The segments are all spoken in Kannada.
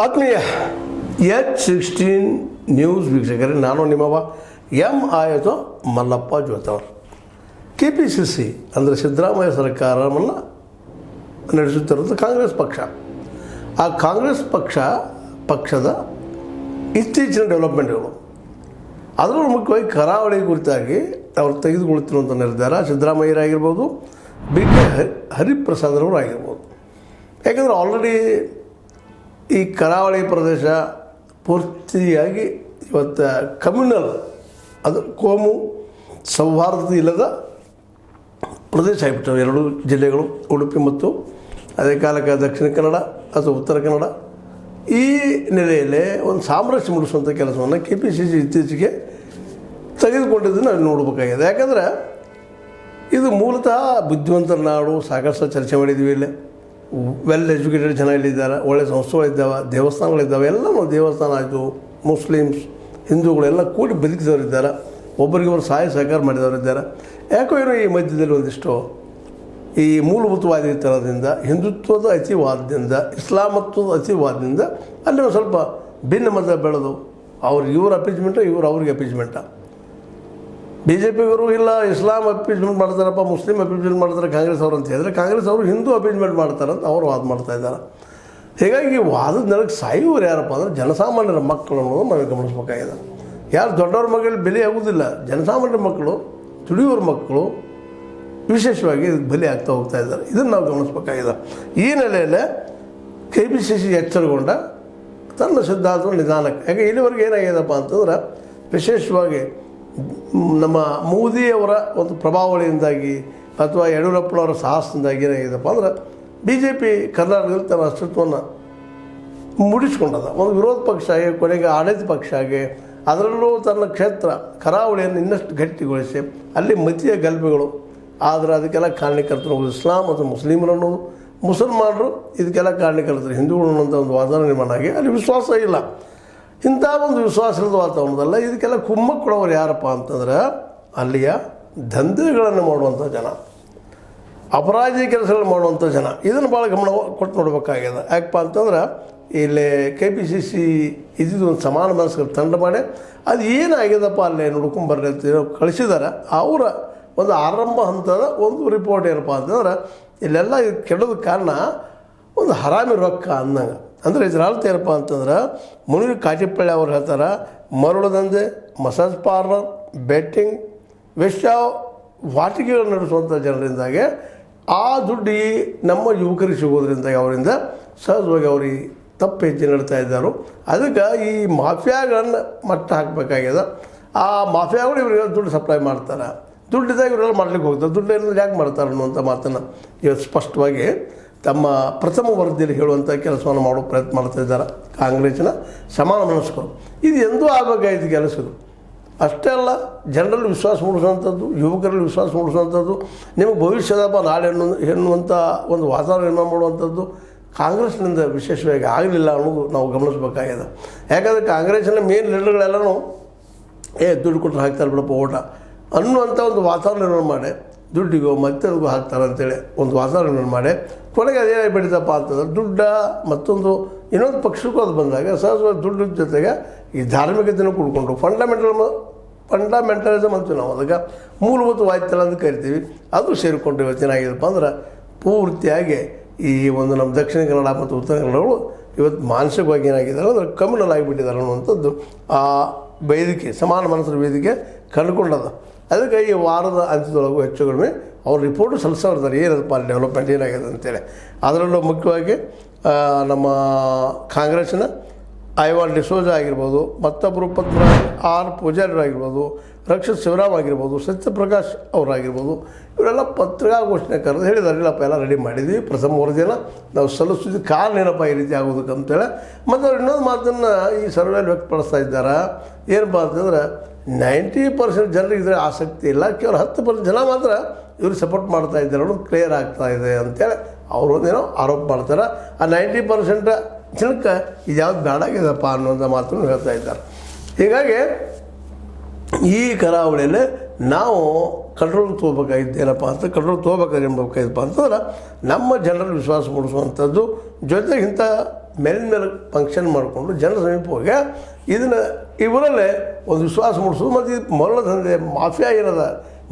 ಆತ್ಮೀಯ H16 ನ್ಯೂಸ್ ವೀಕ್ಷಕರೇ, ನಾನು ನಿಮ್ಮವ ಆಯಿತು ಮಲ್ಲಪ್ಪ ಜೋತವರ್. KPCC ಅಂದರೆ ಸಿದ್ದರಾಮಯ್ಯ ಸರ್ಕಾರವನ್ನು ನಡೆಸುತ್ತಿರುವುದು ಕಾಂಗ್ರೆಸ್ ಪಕ್ಷ. ಆ ಕಾಂಗ್ರೆಸ್ ಪಕ್ಷದ ಇತ್ತೀಚಿನ ಡೆವಲಪ್ಮೆಂಟ್ಗಳು, ಅದರಲ್ಲೂ ಮುಖ್ಯವಾಗಿ ಕರಾವಳಿ ಕುರಿತಾಗಿ ಅವರು ತೆಗೆದುಕೊಳ್ತಿರುವಂಥ ನಿರ್ಧಾರ ಸಿದ್ದರಾಮಯ್ಯರಾಗಿರ್ಬೋದು, BK ಹರಿಪ್ರಸಾದ್ರವರು ಆಗಿರ್ಬೋದು. ಯಾಕೆಂದರೆ ಆಲ್ರೆಡಿ ಈ ಕರಾವಳಿ ಪ್ರದೇಶ ಪೂರ್ತಿಯಾಗಿ ಇವತ್ತು ಕಮ್ಯುನಲ್, ಅದು ಕೋಮು ಸೌಹಾರ್ದತೆ ಇಲ್ಲದ ಪ್ರದೇಶ ಆಗಿಬಿಟ್ಟವು. ಎರಡು ಜಿಲ್ಲೆಗಳು, ಉಡುಪಿ ಮತ್ತು ಅದೇ ಕಾಲಕ್ಕೆ ದಕ್ಷಿಣ ಕನ್ನಡ ಅಥವಾ ಉತ್ತರ ಕನ್ನಡ. ಈ ನೆಲೆಯಲ್ಲೇ ಒಂದು ಸಾಮರಸ್ಯ ಮೂಡಿಸುವಂಥ ಕೆಲಸವನ್ನು KPCC ಇತ್ತೀಚೆಗೆ ತೆಗೆದುಕೊಂಡಿದ್ದನ್ನು ನಾವು ನೋಡಬೇಕಾಗಿದೆ. ಯಾಕಂದರೆ ಇದು ಮೂಲತಃ ಬುದ್ಧಿವಂತರ ನಾಡು. ಸಾಕಷ್ಟು ಚರ್ಚೆ ಮಾಡಿದ್ದೀವಿ. ಇಲ್ಲೇ ವೆಲ್ ಎಜುಕೇಟೆಡ್ ಜನ ಇಲ್ಲಿದ್ದಾರೆ, ಒಳ್ಳೆಯ ಸಂಸ್ಥೆಗಳಿದ್ದಾವೆ, ದೇವಸ್ಥಾನಗಳಿದ್ದಾವೆ. ಎಲ್ಲನೂ ದೇವಸ್ಥಾನ ಆಯಿತು, ಮುಸ್ಲಿಮ್ಸ್, ಹಿಂದೂಗಳೆಲ್ಲ ಕೂಡಿ ಬದುಕಿದವರಿದ್ದಾರೆ, ಒಬ್ಬರಿಗೊಬ್ಬರು ಸಹಕಾರ ಮಾಡಿದವರಿದ್ದಾರೆ. ಯಾಕೋ ಏನೋ ಈ ಮಧ್ಯದಲ್ಲಿ ಒಂದಿಷ್ಟು ಈ ಮೂಲಭೂತವಾದಿತನದಿಂದ, ಹಿಂದುತ್ವದ ಅತಿವಾದದಿಂದ, ಇಸ್ಲಾಮತ್ವದ ಅತಿವಾದದಿಂದ ಅಲ್ಲಿ ಒಂದು ಸ್ವಲ್ಪ ಭಿನ್ನ ಮತ ಬೆಳೆದು ಇವ್ರ ಅಪೀಸ್ಮೆಂಟ, ಅವ್ರಿಗೆ ಅಪೀಸ್ಮೆಂಟ. BJPಗವರು ಇಲ್ಲ ಇಸ್ಲಾಂ ಅಪೀಸ್ಮೆಂಟ್ ಮಾಡ್ತಾರಪ್ಪ, ಮುಸ್ಲಿಂ ಅಪೀಸ್ಮೆಂಟ್ ಮಾಡ್ತಾರೆ ಕಾಂಗ್ರೆಸ್ ಅವರು ಅಂತ ಹೇಳಿದ್ರೆ, ಕಾಂಗ್ರೆಸ್ ಅವರು ಹಿಂದೂ ಅಪೀಸ್ಮೆಂಟ್ ಮಾಡ್ತಾರಂತ ಅವರು ವಾದ ಮಾಡ್ತಾಯಿದ್ದಾರೆ. ಹೀಗಾಗಿ ವಾದದ ನೆಲಕ್ಕೆ ಸಾಯುವರು ಯಾರಪ್ಪ ಅಂದರೆ ಜನಸಾಮಾನ್ಯರ ಮಕ್ಕಳು ಅನ್ನೋದು ನಾವು ಗಮನಿಸ್ಬೇಕಾಗಿದೆ. ಯಾರು ದೊಡ್ಡವ್ರ ಮಕ್ಕಳು ಬೆಲೆ ಆಗೋದಿಲ್ಲ, ಜನಸಾಮಾನ್ಯರ ಮಕ್ಕಳು, ದುಡಿಯೋರ ಮಕ್ಕಳು ವಿಶೇಷವಾಗಿ ಇದಕ್ಕೆ ಬಲಿ ಆಗ್ತಾ ಹೋಗ್ತಾ ಇದ್ದಾರೆ. ಇದನ್ನು ನಾವು ಗಮನಿಸ್ಬೇಕಾಗಿದೆ. ಈ ನೆಲೆಯಲ್ಲೇ KPCC ಎಚ್ಚರಗೊಂಡ ತನ್ನ ಸಿದ್ಧಾಂತ ನಿಧಾನಕ್ಕೆ, ಯಾಕೆ ಇಲ್ಲಿವರೆಗೆ ಏನಾಗಿದೆಪ್ಪ ಅಂತಂದ್ರೆ, ವಿಶೇಷವಾಗಿ ನಮ್ಮ ಮೋದಿಯವರ ಒಂದು ಪ್ರಭಾವಳಿಯಿಂದಾಗಿ ಅಥವಾ ಯಡಿಯೂರಪ್ಪನವರ ಸಾಹಸದಿಂದಾಗಿ ಏನಾಗಿದೆಪ್ಪ ಅಂದ್ರೆ BJP ಕರ್ನಾಟಕದಲ್ಲಿ ತನ್ನ ಅಸ್ತಿತ್ವವನ್ನು ಮೂಡಿಸ್ಕೊಂಡದ. ಒಂದು ವಿರೋಧ ಪಕ್ಷ ಆಗಿ, ಕೊನೆಗೆ ಆಡಳಿತ ಪಕ್ಷ ಆಗಿ, ಅದರಲ್ಲೂ ತನ್ನ ಕ್ಷೇತ್ರ ಕರಾವಳಿಯನ್ನು ಇನ್ನಷ್ಟು ಗಟ್ಟಿಗೊಳಿಸಿ ಅಲ್ಲಿ ಮತೀಯ ಗಲ್ಭೆಗಳು. ಆದರೆ ಅದಕ್ಕೆಲ್ಲ ಕಾರಣಕರ್ತರು ಇಸ್ಲಾಂ ಮತ್ತು ಮುಸ್ಲಿಮರು ಅನ್ನೋದು, ಮುಸಲ್ಮಾನರು ಇದಕ್ಕೆಲ್ಲ ಕಾರಣಕರ್ತರು ಹಿಂದೂಗಳು ಅನ್ನೋಂಥ ಒಂದು ವಾತಾವರಣ ನಿರ್ಮಾಣ ಆಗಿ ಅಲ್ಲಿ ವಿಶ್ವಾಸ ಇಲ್ಲ. ಇಂಥ ಒಂದು ವಿಶ್ವಾಸದ ವಾತಾವರಣದಲ್ಲ ಇದಕ್ಕೆಲ್ಲ ಕುಮ್ಮಕ್ಕು ಕೊಡೋರು ಯಾರಪ್ಪ ಅಂತಂದ್ರೆ ಅಲ್ಲಿಯ ದಂಧೆಗಳನ್ನು ಮಾಡುವಂಥ ಜನ, ಅಪರಾಧಿ ಕೆಲಸಗಳು ಮಾಡುವಂಥ ಜನ. ಇದನ್ನು ಭಾಳ ಗಮನ ಕೊಟ್ಟು ನೋಡಬೇಕಾಗಿದೆ. ಯಾಕಪ್ಪ ಅಂತಂದ್ರೆ ಇಲ್ಲಿ KPCC ಇದ್ದಿದ್ದು ಒಂದು ಸಮಾನ ಮನಸ್ಕರ ತಂಡ ಮಾಡಿ ಅದು ಏನಾಗಿದೆಪ್ಪ ಅಲ್ಲೇ ನೋಡ್ಕೊಂಬರ್ರಿ ಅಂತ ಕಳಿಸಿದ್ದಾರೆ. ಅವರ ಒಂದು ಆರಂಭ ಹಂತದ ಒಂದು ರಿಪೋರ್ಟ್ ಏನಪ್ಪ ಅಂತಂದ್ರೆ, ಇಲ್ಲೆಲ್ಲ ಇದು ಕೆಡೋದಕ್ಕೆ ಕಾರಣ ಒಂದು ಹರಾಮಿ ರೊಕ್ಕ ಅಂದಂಗೆ. ಅಂದರೆ ಇದ್ರ ಅರ್ಥ ಏನಪ್ಪ ಅಂತಂದ್ರೆ, ಮುನಿರು ಕಾಟಿಪಳ್ಳಿ ಅವ್ರು ಹೇಳ್ತಾರೆ, ಮರಳು ದಂಧೆ, ಮಸಾಜ್ ಪಾರ್ಲರ್, ಬೆಟ್ಟಿಂಗ್, ವೇಶ್ಯ ವಾಟಿಕೆಗಳು ನಡೆಸುವಂಥ ಜನರಿಂದಾಗೆ ಆ ದುಡ್ಡು ನಮ್ಮ ಯುವಕರಿಗೆ ಸಿಗೋದ್ರಿಂದಾಗಿ ಅವರಿಂದ ಸಹಜವಾಗಿ ಅವ್ರಿಗೆ ತಪ್ಪು ಹೆಜ್ಜೆ ನಡ್ತಾ ಇದ್ದಾರೋ. ಅದಕ್ಕೆ ಈ ಮಾಫಿಯಾಗಳನ್ನು ಮಟ್ಟ ಹಾಕಬೇಕಾಗ್ಯದ. ಆ ಮಾಫಿಯಾಗಳು ಇವರಿಗೆ ದುಡ್ಡು ಸಪ್ಲೈ ಮಾಡ್ತಾರೆ, ದುಡ್ಡಿದ್ದಾಗ ಇವರೆಲ್ಲ ಮಾಡ್ಲಿಕ್ಕೆ ಹೋಗ್ತಾರೆ, ದುಡ್ಡು ಇಲ್ಲದ್ರೆ ಯಾಕೆ ಮಾಡ್ತಾರೆ ಅನ್ನುವಂಥ ಮಾತನ್ನು ಇವತ್ತು ಸ್ಪಷ್ಟವಾಗಿ ತಮ್ಮ ಪ್ರಥಮ ವರದಿಯಲ್ಲಿ ಹೇಳುವಂಥ ಕೆಲಸವನ್ನು ಮಾಡೋ ಪ್ರಯತ್ನ ಮಾಡ್ತಾ ಇದ್ದಾರೆ ಕಾಂಗ್ರೆಸ್ಸಿನ ಸಮಾನ ಮನಸ್ಕರು. ಇದು ಎಂದೂ ಆಗಬೇಕಾಯ್ತು ಕೆಲಸಗಳು. ಅಷ್ಟೇ ಅಲ್ಲ, ಜನರಲ್ಲಿ ವಿಶ್ವಾಸ ಮೂಡಿಸುವಂಥದ್ದು, ಯುವಕರಲ್ಲಿ ವಿಶ್ವಾಸ ಮೂಡಿಸುವಂಥದ್ದು, ನಿಮಗೆ ಭವಿಷ್ಯದಪ್ಪ ನಾಳೆ ಎನ್ನುವಂಥ ಒಂದು ವಾತಾವರಣ ನಿರ್ಮಾಣ ಮಾಡುವಂಥದ್ದು ಕಾಂಗ್ರೆಸ್ನಿಂದ ವಿಶೇಷವಾಗಿ ಆಗಲಿಲ್ಲ ಅನ್ನೋದು ನಾವು ಗಮನಿಸಬೇಕಾಗಿದೆ. ಯಾಕಂದರೆ ಕಾಂಗ್ರೆಸ್ಸಿನ ಮೇನ್ ಲೀಡರ್ಗಳೆಲ್ಲನೂ ದುಡ್ಡು ಕೊಟ್ಟರೆ ಹಾಕ್ತಾರೆ ಬಿಡಪ್ಪ ಓಟ ಅನ್ನುವಂಥ ಒಂದು ವಾತಾವರಣ ನಿರ್ಮಾಣ ಮಾಡಿ, ದುಡ್ಡಿಗೋ ಮತ್ತೊಂದಿಗೂ ಹಾಕ್ತಾರೆ ಅಂತೇಳಿ ಒಂದು ವಾತಾವರಣ ನಿರ್ಮಾಣ ಮಾಡಿ, ಕೊನೆಗೆ ಅದೇನಾಗಿ ಬಿಡ್ತಪ್ಪ ಅಂತಂದ್ರೆ ದುಡ್ಡ ಮತ್ತೊಂದು ಇನ್ನೊಂದು ಪಕ್ಷಕ್ಕೂ ಅದು ಬಂದಾಗ ಸಹಜವಾಗಿ ದುಡ್ಡು ಜೊತೆಗೆ ಈ ಧಾರ್ಮಿಕತೆಯನ್ನು ಕೂಡ್ಕೊಂಡು ಫಂಡಮೆಂಟಲಿಸಮ್ ಅಂತೀವಿ ನಾವು, ಅದಕ್ಕೆ ಮೂಲಭೂತವಾಯ್ತಲ್ಲ ಅಂತ ಕರಿತೀವಿ, ಅದು ಸೇರಿಕೊಂಡು ಇವತ್ತೇನಾಗಿದೆಪ್ಪ ಅಂದ್ರೆ ಪೂರ್ತಿಯಾಗಿ ಈ ಒಂದು ನಮ್ಮ ದಕ್ಷಿಣ ಕನ್ನಡ ಮತ್ತು ಉತ್ತರ ಕನ್ನಡಗಳು ಇವತ್ತು ಮಾನಸಿಕವಾಗಿ ಏನಾಗಿದ್ದಾರೆ ಅಂದರೆ ಕಮ್ಯುನಲ್ ಆಗಿಬಿಟ್ಟಿದ್ದಾರೆ ಅನ್ನುವಂಥದ್ದು ಆ ವೇದಿಕೆ, ಸಮಾನ ಮನಸ್ಸರ ವೇದಿಕೆ ಕಂಡುಕೊಂಡದ. ಅದಕ್ಕೆ ಈ ವಾರದ ಅಂತ್ಯದೊಳಗೂ ಹೆಚ್ಚು ಕಡಿಮೆ ಅವ್ರು ರಿಪೋರ್ಟು ಸಲ್ಲಿಸೋರ್ತಾರೆ, ಏನದಪ್ಪ ಅಲ್ಲಿ ಡೆವಲಪ್ಮೆಂಟ್ ಏನಾಗಿದೆ ಅಂತೇಳಿ. ಅದರಲ್ಲೂ ಮುಖ್ಯವಾಗಿ ನಮ್ಮ ಕಾಂಗ್ರೆಸ್ಸಿನ ಐವಾನ್ ಡಿಸೋಜ ಆಗಿರ್ಬೋದು, ಮತ್ತೊಬ್ಬರು ಪದ್ಮರಾಜ್ ಆರ್ ಪೂಜಾರಿ ಆಗಿರ್ಬೋದು, ರಕ್ಷಿತ್ ಶಿವರಾಮ್ ಆಗಿರ್ಬೋದು, ಸತ್ಯಪ್ರಕಾಶ್ ಅವರಾಗಿರ್ಬೋದು, ಇವರೆಲ್ಲ ಪತ್ರಿಕಾಗೋಷ್ಠಿನ ಕರೆದು ಹೇಳಿದ್ದಾರೆ, ಇಲ್ಲಪ್ಪ ಎಲ್ಲ ರೆಡಿ ಮಾಡಿದ್ವಿ, ಪ್ರಥಮ ವರದಿಯನ್ನು ನಾವು ಸಲ್ಲಿಸಿದ್ವಿ, ಕಾರಣ ಏನಪ್ಪ ಈ ರೀತಿ ಆಗೋದಕ್ಕೆ ಅಂತೇಳಿ. ಮತ್ತು ಅವ್ರು ಇನ್ನೊಂದು ಮಾತನ್ನು ಈ ಸರ್ವೆಯಲ್ಲಿ ವ್ಯಕ್ತಪಡಿಸ್ತಾ ಇದ್ದಾರೆ. ಏನಪ್ಪ ಅಂತಂದ್ರೆ 90% ಜನರಿಗೆ ಇದರ ಆಸಕ್ತಿ ಇಲ್ಲ, ಕೇವಲ 10% ಜನ ಮಾತ್ರ ಇವ್ರಿಗೆ ಸಪೋರ್ಟ್ ಮಾಡ್ತಾ ಇದ್ದಾರೆ ಅನ್ನೋದು ಕ್ಲಿಯರ್ ಆಗ್ತಾ ಇದೆ ಅಂತೇಳಿ ಅವರು ಒಂದೇನೋ ಆರೋಪ ಮಾಡ್ತಾರೆ. ಆ 90% ಜನಕ್ಕೆ ಇದು ಯಾವ್ದು ಬೇಡಾಗಿದೆಪ್ಪ ಅನ್ನೋಂಥ ಮಾತನ್ನು ಹೇಳ್ತಾ ಇದ್ದಾರೆ. ಹೀಗಾಗಿ ಈ ಕರಾವಳಿಯಲ್ಲಿ ನಾವು ಕಂಟ್ರೋಲ್ ತೊಗೋಬೇಕಾಗಿದ್ದೇನಪ್ಪ ಅಂತ, ಕಂಟ್ರೋಲ್ ತೊಗೋಬೇಕಾಗಿದ್ದಪ್ಪ ಅಂತಂದ್ರೆ ನಮ್ಮ ಜನರಲ್ಲಿ ವಿಶ್ವಾಸ ಮೂಡಿಸುವಂಥದ್ದು, ಜೊತೆಗೆ ಇಂಥ ಮೇಲಿನ ಫಂಕ್ಷನ್ ಮಾಡಿಕೊಂಡು ಜನರ ಸಮೀಪ ಹೋಗಿ ಇದನ್ನು ಇವರಲ್ಲೇ ಒಂದು ವಿಶ್ವಾಸ ಮೂಡಿಸೋದು. ಮತ್ತು ಇದು ಮರಳ ದಂಧೆ ಮಾಫಿಯಾ ಏನದ,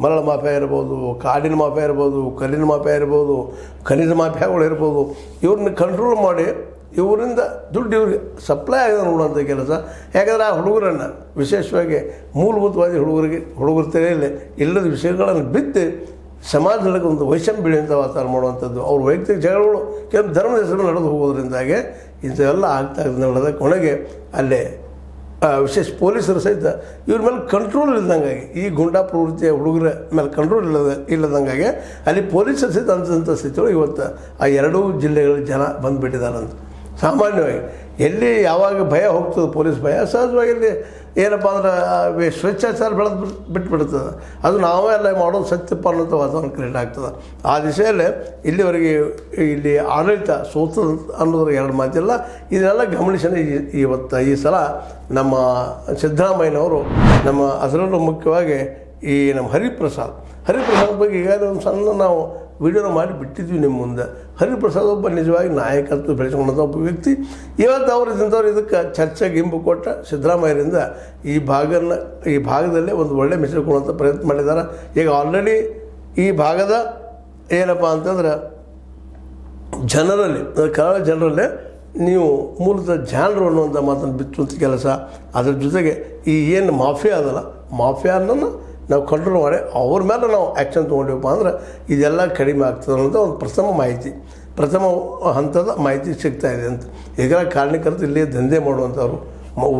ಮರಳ ಮಾಫಿಯಾ ಇರ್ಬೋದು, ಕಾಡಿನ ಮಾಫಿಯಾ ಇರ್ಬೋದು, ಕಲ್ಲಿನ ಮಾಫಿಯಾ ಇರ್ಬೋದು, ಖನಿಜ ಮಾಫಿಯಾಗಳು ಇರ್ಬೋದು, ಇವ್ರನ್ನ ಕಂಟ್ರೋಲ್ ಮಾಡಿ ಇವರಿಂದ ದುಡ್ಡು ಇವ್ರಿಗೆ ಸಪ್ಲೈ ಆಗಿದೆ ನೋಡುವಂಥ ಕೆಲಸ. ಯಾಕಂದರೆ ಆ ಹುಡುಗರನ್ನು ವಿಶೇಷವಾಗಿ ಮೂಲಭೂತವಾದಿ ಹುಡುಗರ ತಲೆಯಲ್ಲಿ ಇಲ್ಲದ ವಿಷಯಗಳನ್ನು ಬಿದ್ದು ಸಮಾಜದೊಳಗೆ ಒಂದು ವೈಷಮ್ಯ ಬೆಳೆಯುವಂಥ ವಾತಾವರಣ ಮಾಡುವಂಥದ್ದು, ಅವ್ರ ವೈಯಕ್ತಿಕ ಜಗಳಗಳು ಕೆಲವು ಧರ್ಮದ ಹೆಸರು ನಡೆದು ಹೋಗೋದ್ರಿಂದಾಗೆ ಇಂಥವೆಲ್ಲ ಆಗ್ತಾ ನಡೆದ ಕೊನೆಗೆ ಅಲ್ಲೇ ವಿಶೇಷ ಪೊಲೀಸರು ಸಹಿತ ಇವ್ರ ಮೇಲೆ ಕಂಟ್ರೋಲ್ ಇಲ್ಲದಂಗಾಗಿ, ಈ ಗುಂಡಾ ಪ್ರವೃತ್ತಿಯ ಹುಡುಗರ ಮೇಲೆ ಕಂಟ್ರೋಲ್ ಇಲ್ಲದಂಗಾಗಿ ಅಲ್ಲಿ ಪೊಲೀಸರು ಸಹಿತ ಅಂಥಂಥ ಸ್ಥಿತಿಗಳು ಇವತ್ತು ಆ ಎರಡೂ ಜಿಲ್ಲೆಗಳ ಜನ ಬಂದುಬಿಟ್ಟಿದ್ದಾರಂತ. ಸಾಮಾನ್ಯವಾಗಿ ಎಲ್ಲಿ ಯಾವಾಗ ಭಯ ಹೋಗ್ತದೆ, ಪೊಲೀಸ್ ಭಯ, ಸಹಜವಾಗಿ ಇಲ್ಲಿ ಏನಪ್ಪ ಅಂದ್ರೆ ಸ್ವೇಚ್ಛಾಚಾರ ಬೆಳೆದು ಬಿಟ್ಬಿಡ್ತದೆ. ಅದು ನಾವೇ ಎಲ್ಲ ಮಾಡೋದು ಸತ್ಯಪ್ಪ ಅನ್ನೋಂಥ ವಾತಾವರಣ ಕ್ರಿಯೇಟ್ ಆಗ್ತದೆ. ಆ ದಿಶೆಯಲ್ಲೇ ಇಲ್ಲಿವರೆಗೆ ಇಲ್ಲಿ ಆಡಳಿತ ಸೋತದ ಅನ್ನೋದ್ರ ಎರಡು ಮಾತಿಲ್ಲ. ಇದನ್ನೆಲ್ಲ ಗಮನಿಸೋಣ ಇವತ್ತು ಈ ಸಲ ನಮ್ಮ ಸಿದ್ದರಾಮಯ್ಯನವರು ನಮ್ಮ ಅದರಲ್ಲೂ ಮುಖ್ಯವಾಗಿ ಈ ನಮ್ಮ ಹರಿಪ್ರಸಾದ್ ಬಗ್ಗೆ ಈಗಾಗಲೇ ಒಂದು ಸಣ್ಣ ನಾವು ವಿಡಿಯೋನ ಮಾಡಿ ಬಿಟ್ಟಿದ್ವಿ ನಿಮ್ಮ ಮುಂದೆ. ಹರಿಪ್ರಸಾದ್ ಒಬ್ಬ ನಿಜವಾಗಿ ನಾಯಕತ್ವ ಬೆಳೆಸ್ಕೊಂಡಂಥ ಒಬ್ಬ ವ್ಯಕ್ತಿ. ಇವತ್ತು ಅವರು ಇದಕ್ಕೆ ಚರ್ಚೆಗೆ ಇಂಬು ಕೊಟ್ಟ ಸಿದ್ದರಾಮಯ್ಯರಿಂದ ಈ ಭಾಗದಲ್ಲೇ ಒಂದು ಒಳ್ಳೆ ಮೆಸೇಜ್ ಕೊಡುವಂಥ ಪ್ರಯತ್ನ ಮಾಡಿದ್ದಾರೆ. ಈಗ ಆಲ್ರೆಡಿ ಈ ಭಾಗದ ಏನಪ್ಪ ಅಂತಂದ್ರೆ ಜನರಲ್ಲಿ, ಕರಾವಳಿ ಜನರಲ್ಲೇ ನೀವು ಮೂಲತಃ ಜಾಣರು ಅನ್ನುವಂಥ ಮಾತನ್ನು ಬಿತ್ತುವಂಥ ಕೆಲಸ, ಅದ್ರ ಜೊತೆಗೆ ಈ ಏನು ಮಾಫಿಯಾ ಅದಲ್ಲ, ಮಾಫಿಯಾನನ್ನು ನಾವು ಕಂಟ್ರೋಲ್ ಮಾಡಿ ಅವ್ರ ಮೇಲೆ ನಾವು ಆ್ಯಕ್ಷನ್ ತೊಗೊಂಡಿವಪ್ಪ ಅಂದ್ರೆ ಇದೆಲ್ಲ ಕಡಿಮೆ ಆಗ್ತದೆ ಅನ್ನೋದು ಒಂದು ಪ್ರಥಮ ಹಂತದ ಮಾಹಿತಿ ಸಿಗ್ತಾಯಿದೆ ಅಂತ. ಈಗ ಕಾರಣಕರ್ತರು ಇಲ್ಲಿ ದಂಧೆ ಮಾಡುವಂಥವ್ರು,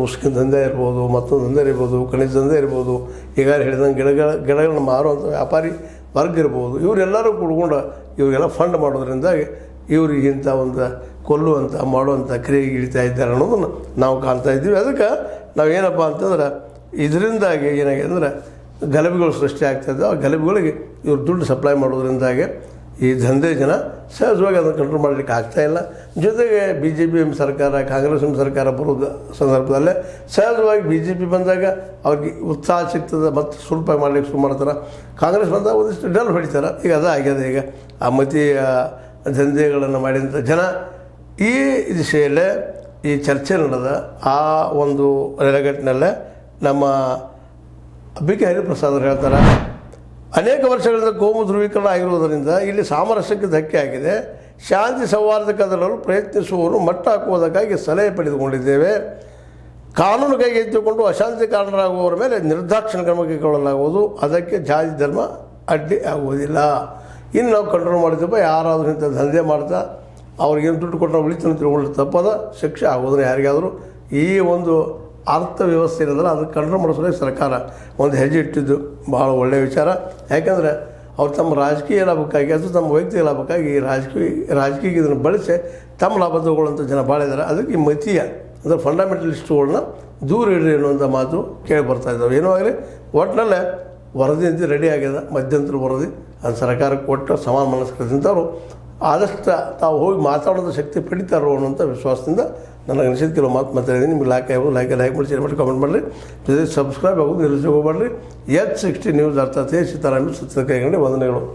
ಉಸ್ಕಿನ ದಂಧೆ ಇರ್ಬೋದು, ಮತ್ತೊಂದು ದಂಧೆ ಇರ್ಬೋದು, ಖನಿಜ ದಂಧೆ ಇರ್ಬೋದು, ಈಗ ಹೇಳಿದಂಗೆ ಗಿಡಗಳನ್ನ ಮಾರುವಂಥ ವ್ಯಾಪಾರಿ ವರ್ಗ ಇರ್ಬೋದು, ಇವರೆಲ್ಲರೂ ಕೂಡ್ಕೊಂಡು ಇವರಿಗೆಲ್ಲ ಫಂಡ್ ಮಾಡೋದ್ರಿಂದಾಗಿ ಇವ್ರಿಗೆ ಇಂಥ ಒಂದು ಕೊಲ್ಲುವಂಥ ಮಾಡುವಂಥ ಕ್ರಿಯೆಗೆ ಇಳಿತಾ ಇದ್ದಾರೆ ಅನ್ನೋದನ್ನು ನಾವು ಕಾಣ್ತಾ ಇದ್ದೀವಿ. ಅದಕ್ಕೆ ನಾವೇನಪ್ಪ ಅಂತಂದ್ರೆ ಇದರಿಂದಾಗಿ ಏನಾಗಿದೆ ಅಂದರೆ ಗಲಭೆಗಳು ಸೃಷ್ಟಿ ಆಗ್ತಾಯಿದ್ದಾವೆ. ಆ ಗಲಭೆಗಳಿಗೆ ಇವ್ರು ದುಡ್ಡು ಸಪ್ಲೈ ಮಾಡೋದ್ರಿಂದಾಗಿ ಈ ದಂಧೆ ಜನ ಸಹಜವಾಗಿ ಅದನ್ನು ಕಂಟ್ರೋಲ್ ಮಾಡಲಿಕ್ಕೆ ಆಗ್ತಾಯಿಲ್ಲ. ಜೊತೆಗೆ BJP ಸರ್ಕಾರ, ಕಾಂಗ್ರೆಸ್ ಸರ್ಕಾರ ಬರೋದು ಸಂದರ್ಭದಲ್ಲೇ ಸಹಜವಾಗಿ BJP ಬಂದಾಗ ಅವ್ರಿಗೆ ಉತ್ಸಾಹ ಸಿಗ್ತದೆ, ಮತ್ತು ಸ್ವಲ್ಪ ಮಾಡಲಿಕ್ಕೆ ಶುರು ಮಾಡ್ತಾರೆ. ಕಾಂಗ್ರೆಸ್ ಬಂದಾಗ ಒಂದಿಷ್ಟು ಡಲ್ ಹೊಡಿತಾರೆ. ಈಗ ಅದು ಆಗ್ಯದ. ಈಗ ಆ ಮತಿ ದಂಧೆಗಳನ್ನು ಮಾಡಿದಂಥ ಜನ ಈ ದಿಶೆಯಲ್ಲೇ ಈ ಚರ್ಚೆ ನಡೆದ ಆ ಒಂದು ನೆಲೆಗಟ್ಟಿನಲ್ಲೇ ನಮ್ಮ BK ಹರಿಪ್ರಸಾದ್ ಅವರು ಹೇಳ್ತಾರೆ, ಅನೇಕ ವರ್ಷಗಳಿಂದ ಕೋಮು ಧ್ರುವೀಕರಣ ಆಗಿರುವುದರಿಂದ ಇಲ್ಲಿ ಸಾಮರಸ್ಯಕ್ಕೆ ಧಕ್ಕೆ ಆಗಿದೆ. ಶಾಂತಿ ಸೌಹಾರ್ದಕದಲ್ಲೂ ಪ್ರಯತ್ನಿಸುವವರು ಮಟ್ಟ ಹಾಕುವುದಕ್ಕಾಗಿ ಸಲಹೆ ಪಡೆದುಕೊಂಡಿದ್ದೇವೆ. ಕಾನೂನು ಕೈಗೆತ್ತಿಕೊಂಡು ಅಶಾಂತಿ ಕಾರಣರಾಗುವವರ ಮೇಲೆ ನಿರ್ದಾಕ್ಷಿಣ್ಯ ಕ್ರಮ ಕೈಗೊಳ್ಳಲಾಗುವುದು. ಅದಕ್ಕೆ ಜಾತಿ ಧರ್ಮ ಅಡ್ಡಿ ಆಗುವುದಿಲ್ಲ. ಇನ್ನು ನಾವು ಕಂಟ್ರೋಲ್ ಮಾಡಿದ್ದಪ್ಪ, ಯಾರಾದರೂ ಇಂಥ ದಂಧೆ ಮಾಡ್ತಾ ಅವ್ರಿಗೇನು ದುಡ್ಡು ಕೊಟ್ಟು ನಾವು ಉಳಿತಾನೆ ತಿಳ್ಕೊಳ್ಳಿ ತಪ್ಪದ, ಶಿಕ್ಷೆ ಆಗೋದ್ರೆ ಯಾರಿಗಾದರೂ ಈ ಒಂದು ಅರ್ಥವ್ಯವಸ್ಥೆ ಇರೋದಲ್ಲ, ಅದನ್ನು ಕಂಟ್ರೋಲ್ ಮಾಡಿಸೋಕೆ ಸರ್ಕಾರ ಒಂದು ಹೆಜ್ಜೆ ಇಟ್ಟಿದ್ದು ಭಾಳ ಒಳ್ಳೆಯ ವಿಚಾರ. ಯಾಕಂದರೆ ಅವ್ರು ತಮ್ಮ ರಾಜಕೀಯ ಲಾಭಕ್ಕಾಗಿ ಅಥವಾ ತಮ್ಮ ವೈಯಕ್ತಿಕ ಲಾಭಕ್ಕಾಗಿ ರಾಜಕೀಯ ಇದನ್ನು ಬಳಸಿ ತಮ್ಮ ಲಾಭ ತಗೊಳ್ಳುವಂಥ ಜನ ಭಾಳ ಇದ್ದಾರೆ. ಅದಕ್ಕೆ ಈ ಮತೀಯ ಅಂದರೆ ಫಂಡಮೆಂಟಲಿಸ್ಟ್ಗಳನ್ನ ದೂರ ಇಡ್ರಿ ಅನ್ನುವಂಥ ಮಾತು ಕೇಳಿ ಬರ್ತಾ ಇದ್ದಾವೆ. ಏನೋ ಆಗಲಿ, ಒಟ್ಟಿನಲ್ಲೇ ವರದಿ ಅಂತ ರೆಡಿ ಆಗ್ಯದ, ಮಧ್ಯಂತರ ವರದಿ. ಅದು ಸರ್ಕಾರಕ್ಕೆ ಕೊಟ್ಟು ಸಮಾನ ಮನಸ್ಕರಿಂದವರು ಆದಷ್ಟು ತಾವು ಹೋಗಿ ಮಾತಾಡೋದು ಶಕ್ತಿ ಪಡಿತಾರೋ ಅನ್ನೋಂಥ ವಿಶ್ವಾಸದಿಂದ ನನಗೆ ಅನಿಸಿದ ಕೆಲವು ಮಾತಾಡಿದ್ದೀನಿ. ನಿಮ್ಗೆ ಲೈಕ್ ಮಾಡಿ, ಶೇರ್ ಮಾಡಿ, ಕಮೆಂಟ್ ಮಾಡಿರಿ. ಜೊತೆಗೆ ಸಬ್ಸ್ಕ್ರೈಬ್ ಆಗೋದು ನಿಲ್ಲಿಸಿ ಹೋಗಬೇಡ್ರಿ. H60 ನ್ಯೂಸ್ ಅರ್ಥಾತ್ ಸೀತಾರಾಮ ಸತ್ಯ ಕೈಗೊಂಡು ವಂದನೆಗಳು.